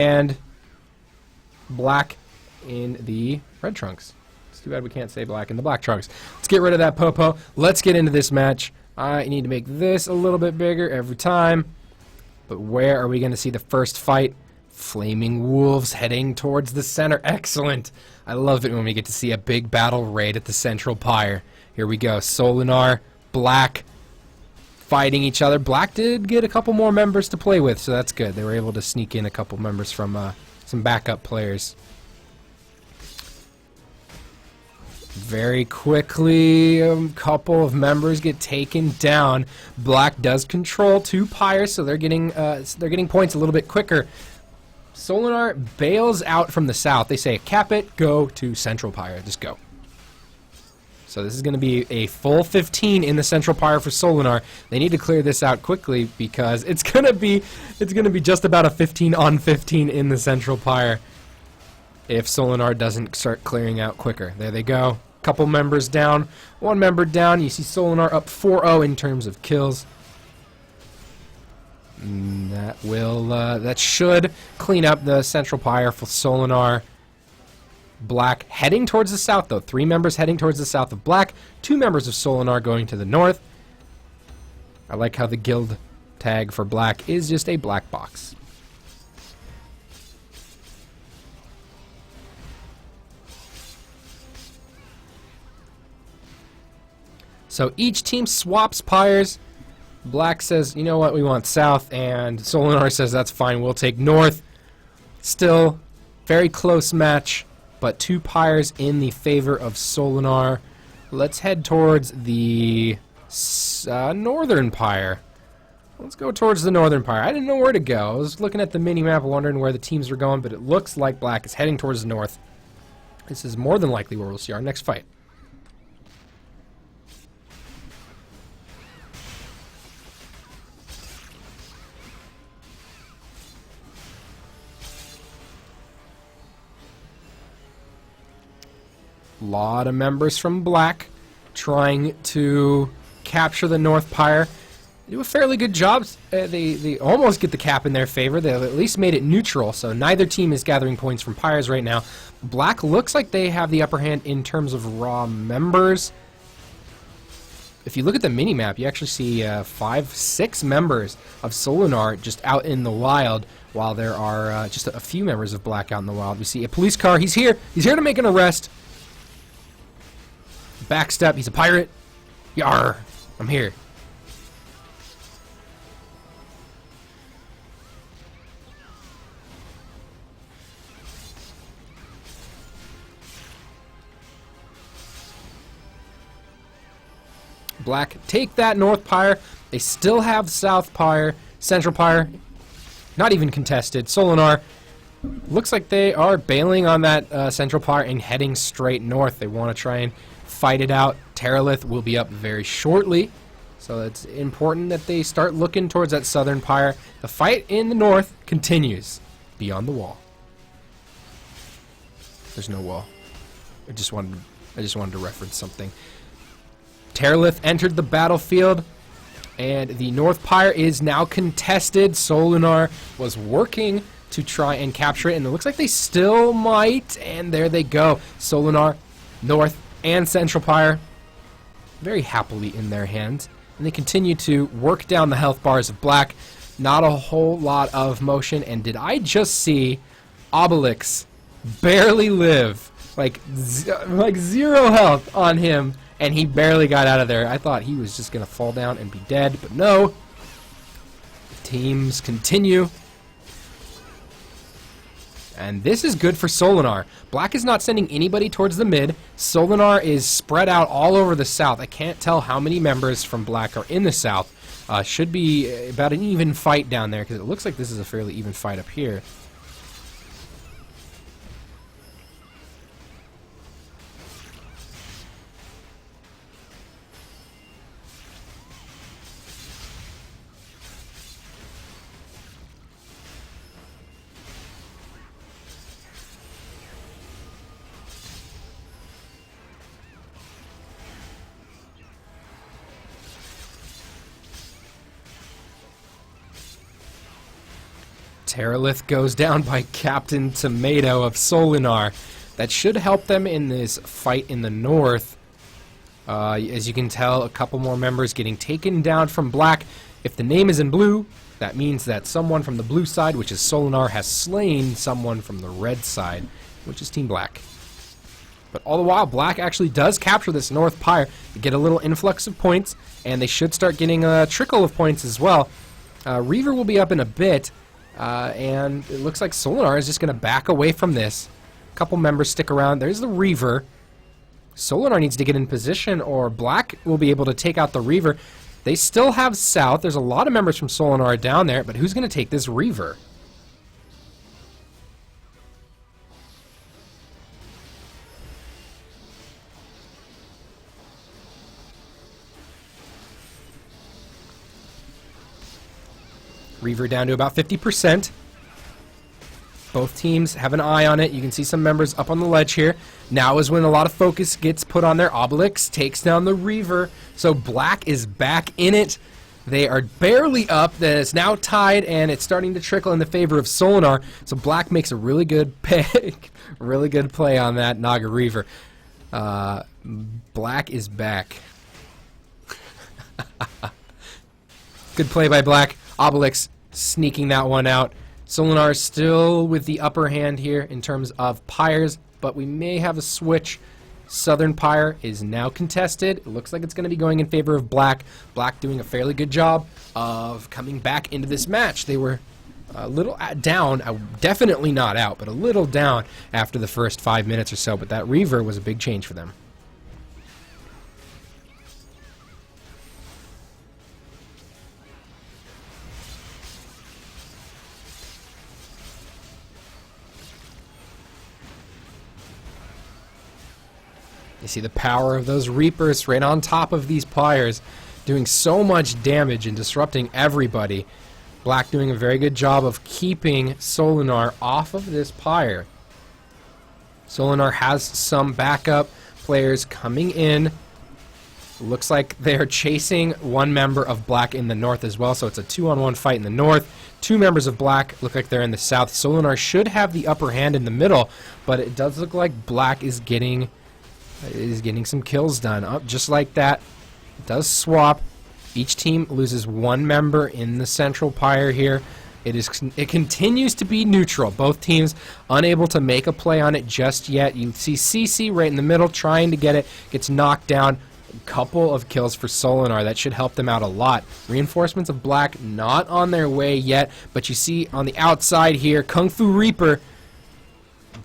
and black in the red trunks. It's too bad we can't say black in the black trunks. Let's get rid of that Popo. Let's get into this match. I need to make this a little bit bigger every time. But where are we going to see the first fight? Flaming Wolves heading towards the center. Excellent. I love it when we get to see a big battle raid at the Central Pyre. Here we go. Solunar, Black fighting each other. Black did get a couple more members to play with, so that's good. They were able to sneak in a couple members from some backup players. Very quickly, a couple of members get taken down. Black does control 2 pyres, so they're getting points a little bit quicker. Solunar bails out from the south. They say, cap it, go to Central Pyre. Just go. So this is going to be a full 15 in the Central Pyre for Solunar. They need to clear this out quickly because it's going to be just about a 15 on 15 in the Central Pyre if Solunar doesn't start clearing out quicker. There they go. Couple members down. 1 member down. You see Solunar up 4-0 in terms of kills. That should clean up the Central Pyre for Solunar. Black heading towards the south, though. 3 members heading towards the south of Black. 2 members of Solunar going to the north. I like how the guild tag for Black is just a black box. So each team swaps pyres. Black says, you know what, we want south, and Solunar says, that's fine, we'll take north. Still, very close match, but 2 pyres in the favor of Solunar. Let's head towards the northern pyre. Let's go towards the northern pyre. I didn't know where to go. I was looking at the mini-map wondering where the teams were going, but it looks like Black is heading towards the north. This is more than likely where we'll see our next fight. Lot of members from Black trying to capture the North Pyre. They do a fairly good job. They almost get the cap in their favor. They've at least made it neutral, so neither team is gathering points from Pyres right now. Black looks like they have the upper hand in terms of raw members. If you look at the mini-map, you actually see 5-6 members of Solunar just out in the wild, while there are just a few members of Black out in the wild. We see a police car. He's here. He's here to make an arrest. Backstep, he's a pirate. Yarr, I'm here. Black take that North Pyre. They still have South Pyre, Central Pyre, not even contested. Solunar looks like they are bailing on that Central Pyre and heading straight north. They want to try and fight it out. Terralith will be up very shortly, so it's important that they start looking towards that southern pyre. The fight in the north continues beyond the wall. There's no wall. I just wanted to reference something. Terralith entered the battlefield, and the North Pyre is now contested. Solunar was working to try and capture it, and it looks like they still might, and there they go. Solunar, North, and Central Pyre very happily in their hands, and they continue to work down the health bars of Black. Not a whole lot of motion, and did I just see Obelix barely live? Like 0 health on him, and he barely got out of there. I thought he was just going to fall down and be dead, but no. Teams continue. And this is good for Solunar. Black is not sending anybody towards the mid. Solunar is spread out all over the south. I can't tell how many members from Black are in the south. Should be about an even fight down there, because it looks like this is a fairly even fight up here. Terralith goes down by Captain Tomato of Solunar. That should help them in this fight in the north. As you can tell, a couple more members getting taken down from black. If the name is in blue, that means that someone from the blue side, which is Solunar, has slain someone from the red side, which is Team Black. But all the while, black actually does capture this north pyre. They get a little influx of points, and they should start getting a trickle of points as well. Reaver will be up in a bit, and it looks like Solunar is just going to back away from this. A couple members stick around. There's the Reaver. Solunar needs to get in position, or black will be able to take out the Reaver. They still have south. There's a lot of members from Solunar down there, but who's going to take this Reaver? Reaver down to about 50%. Both teams have an eye on it. You can see some members up on the ledge here. Now is when a lot of focus gets put on their Obelix. Takes down the Reaver. So black is back in it. They are barely up. That is now tied, and it's starting to trickle in the favor of Solunar. So black makes a really good pick, really good play on that Naga Reaver. Black is back. Good play by black. Obelix sneaking that one out. Solunar still with the upper hand here in terms of pyres, but we may have a switch. Southern pyre is now contested. It looks like it's going to be going in favor of black. Black doing a fairly good job of coming back into this match. They were a little down, definitely not out, but a little down after the first 5 minutes or so, but that Reaver was a big change for them. You see the power of those Reapers right on top of these pyres, doing so much damage and disrupting everybody. Black doing a very good job of keeping Solunar off of this pyre. Solunar has some backup players coming in. Looks like they're chasing one member of black in the north as well, so it's a 2-on-1 fight in the north. Two members of black look like they're in the south. Solunar should have the upper hand in the middle, but it does look like black is getting some kills done. Up just like that. It does swap. Each team loses one member in the central pyre here. It continues to be neutral. Both teams unable to make a play on it just yet. You see CC right in the middle trying to get it. Gets knocked down. A couple of kills for Solunar. That should help them out a lot. Reinforcements of black not on their way yet, but you see on the outside here, Kung Fu Reaper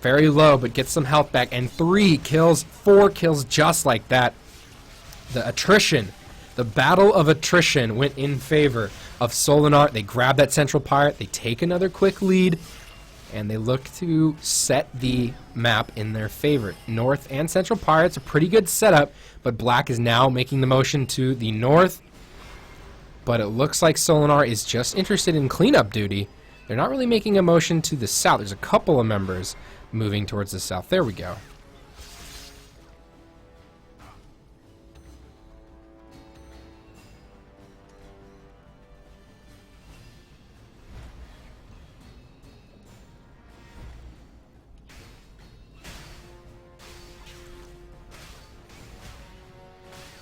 very low, but gets some health back, and 3 kills, 4 kills just like that. The attrition, the battle of attrition went in favor of Solunar. They grab that central pyre, they take another quick lead, and they look to set the map in their favor. North and central pyre, it's a pretty good setup, but black is now making the motion to the north, but it looks like Solunar is just interested in cleanup duty. They're not really making a motion to the south. There's a couple of members moving towards the south. There we go.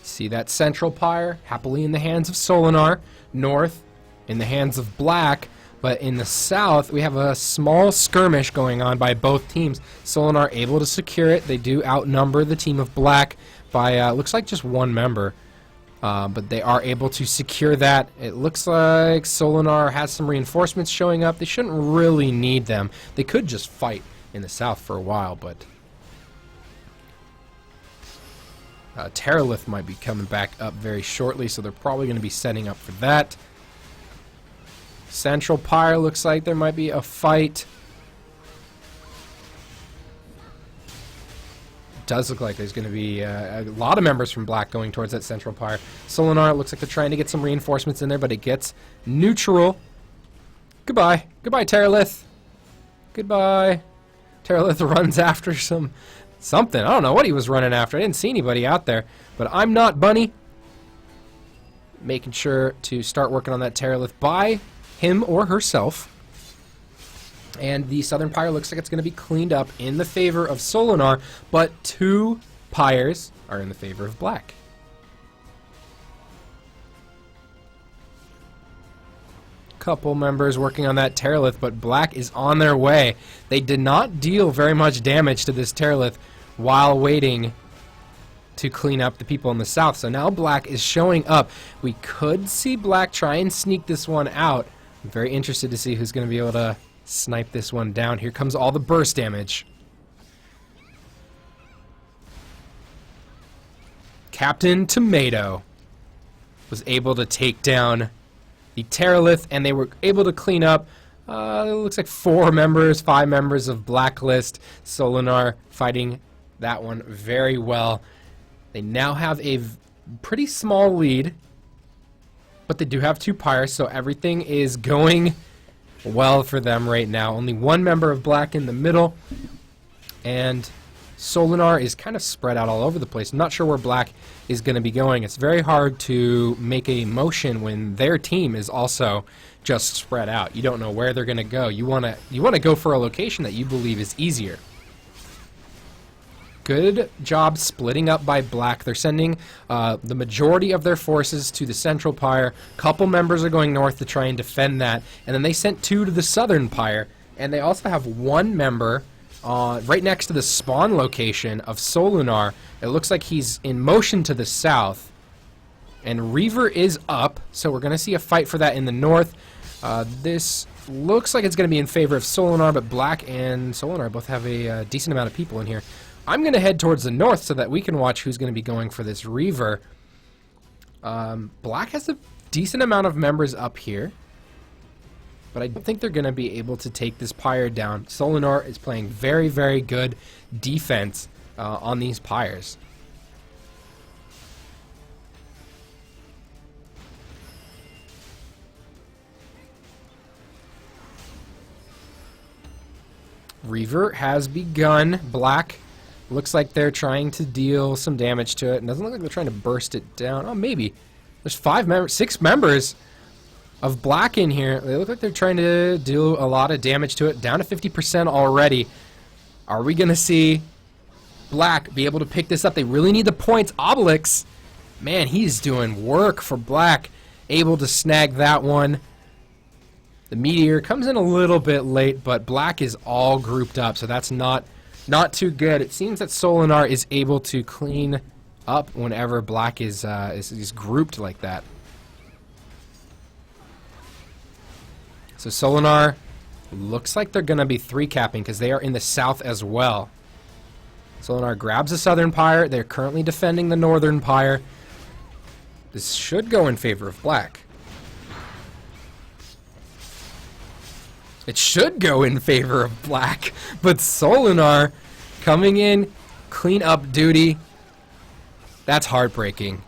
See that central pyre happily in the hands of Solunar. North in the hands of black. But in the south, we have a small skirmish going on by both teams. Solunar able to secure it. They do outnumber the team of black by, looks like just one member. But they are able to secure that. It looks like Solunar has some reinforcements showing up. They shouldn't really need them. They could just fight in the south for a while, but Terralith might be coming back up very shortly, so they're probably going to be setting up for that. Central pyre looks like there might be a fight. Does look like there's going to be a lot of members from black going towards that central pyre. Solunar looks like they're trying to get some reinforcements in there, but it gets neutral. Goodbye. Goodbye, Terralith. Goodbye. Terralith runs after something. I don't know what he was running after. I didn't see anybody out there. But I'm not Bunny. Making sure to start working on that Terralith by him or herself. And the southern pyre looks like it's going to be cleaned up in the favor of Solunar, but 2 pyres are in the favor of black. Couple members working on that Terralith, but black is on their way. They did not deal very much damage to this Terralith while waiting to clean up the people in the south. So now black is showing up. We could see black try and sneak this one out. I'm very interested to see who's going to be able to snipe this one down. Here comes all the burst damage. Captain Tomato was able to take down the Terralith, and they were able to clean up, it looks like 5 members of Blacklist. Solunar fighting that one very well. They now have a pretty small lead, but they do have 2 pyres, so everything is going well for them right now. Only 1 member of black in the middle, and Solunar is kind of spread out all over the place. I'm not sure where black is going to be going. It's very hard to make a motion when their team is also just spread out. You don't know where they're going to go. You want to go for a location that you believe is easier. Good job splitting up by black. They're sending the majority of their forces to the central pyre. Couple members are going north to try and defend that, and then they sent 2 to the southern pyre, and they also have 1 member right next to the spawn location of Solunar. It looks like he's in motion to the south. And Reaver is up, so we're going to see a fight for that in the north. This looks like it's going to be in favor of Solunar, but black and Solunar both have a decent amount of people in here. I'm going to head towards the north so that we can watch who's going to be going for this Reaver. Black has a decent amount of members up here, but I don't think they're going to be able to take this pyre down. Solunar is playing very, very good defense on these pyres. Reaver has begun. Black looks like they're trying to deal some damage to it. It doesn't look like they're trying to burst it down. Oh, maybe. There's 6 members of black in here. They look like they're trying to do a lot of damage to it. Down to 50% already. Are we going to see black be able to pick this up? They really need the points. Obelix, man, he's doing work for black. Able to snag that one. The Meteor comes in a little bit late, but black is all grouped up, so that's not too good. It seems that Solunar is able to clean up whenever black is grouped like that. So Solunar looks like they're going to be 3-capping because they are in the south as well. Solunar grabs the southern pyre. They're currently defending the northern pyre. This should go in favor of black. It should go in favor of black, but Solunar coming in, clean up duty. That's heartbreaking.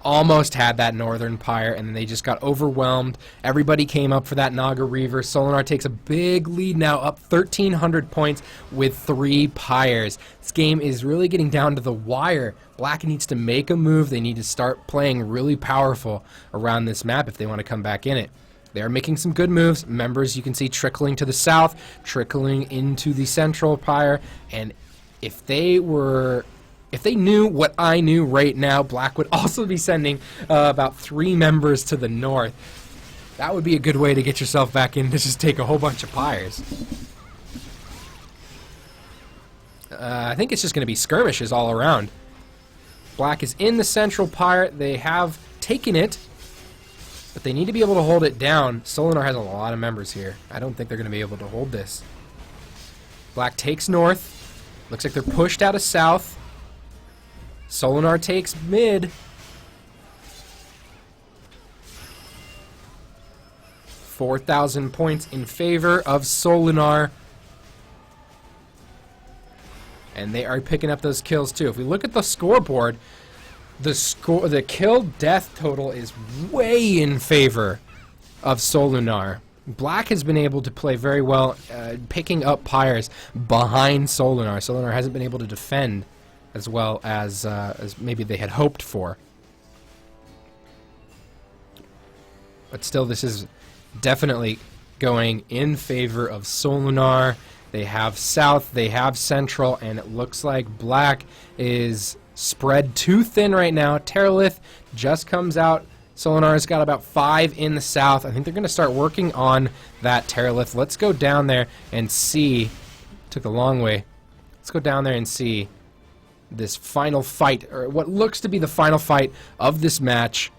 Almost had that northern pyre, and then they just got overwhelmed. Everybody came up for that Naga Reaver. Solunar takes a big lead now, up 1,300 points with 3 pyres. This game is really getting down to the wire. Black needs to make a move. They need to start playing really powerful around this map if they want to come back in it. They are making some good moves. Members you can see trickling to the south, trickling into the central pyre, and if they knew what I knew right now, black would also be sending about 3 members to the north. That would be a good way to get yourself back in to just take a whole bunch of pyres. I think it's just going to be skirmishes all around. Black is in the central pyre. They have taken it, but they need to be able to hold it down. Solunar has a lot of members here. I don't think they're going to be able to hold this. Black takes north. Looks like they're pushed out of south. Solunar takes mid. 4,000 points in favor of Solunar. And they are picking up those kills too. If we look at the scoreboard, the kill death total is way in favor of Solunar. Black has been able to play very well, picking up pyres behind Solunar. Solunar hasn't been able to defend as well as maybe they had hoped for. But still, this is definitely going in favor of Solunar. They have South, they have Central, and it looks like Black is spread too thin right now. Terralith just comes out. Solunar's got about 5 in the South. I think they're going to start working on that Terralith. Let's go down there and see. Took a long way. Let's go down there and see this final fight, or what looks to be the final fight of this match.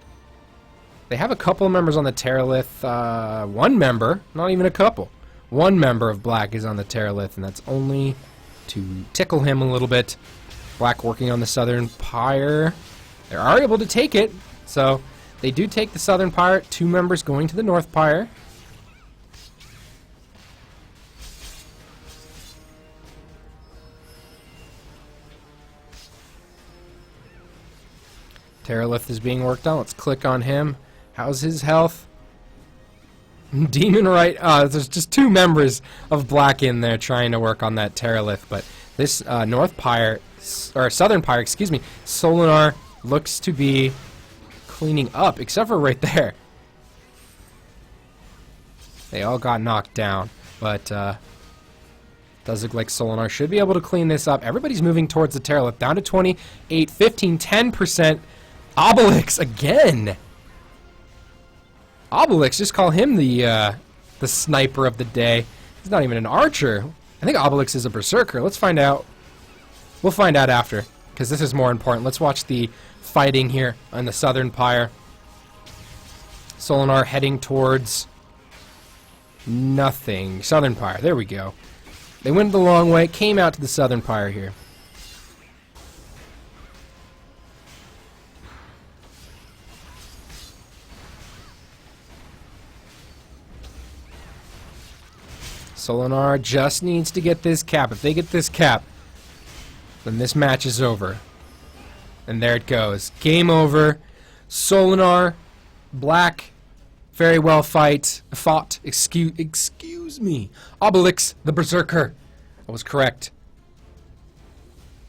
They have a couple of members on the Terralith. One member, not even a couple. One member of Black is on the Terralith, and that's only to tickle him a little bit. Black working on the Southern Pyre. They are able to take it, so they do take the Southern Pyre. 2 members going to the North Pyre. Terralith is being worked on. Let's click on him. How's his health? Demon Right. There's just 2 members of Black in there trying to work on that Terralith, but this North Pyre, or Southern Pyre, excuse me, Solunar looks to be cleaning up, except for right there. They all got knocked down, but does look like Solunar should be able to clean this up. Everybody's moving towards the Terralith, down to 28, 15, 10%. Obelix again. Obelix, just call him the sniper of the day. He's not even an archer. I think Obelix is a berserker. Let's find out. We'll find out after, because this is more important. Let's watch the fighting here on the Southern Pyre. Solunar heading towards nothing. Southern Pyre. There we go. They went the long way, came out to the Southern Pyre here. Solunar just needs to get this cap. If they get this cap, then this match is over. And there it goes. Game over. Solunar, Black, very well fought. Excuse me. Obelix, the Berserker. I was correct.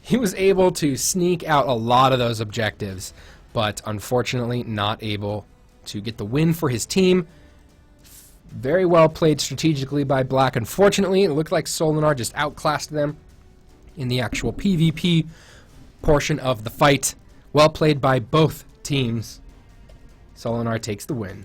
He was able to sneak out a lot of those objectives, but unfortunately not able to get the win for his team. Very well played strategically by Black. Unfortunately, it looked like Solunar just outclassed them in the actual PvP portion of the fight. Well played by both teams. Solunar takes the win.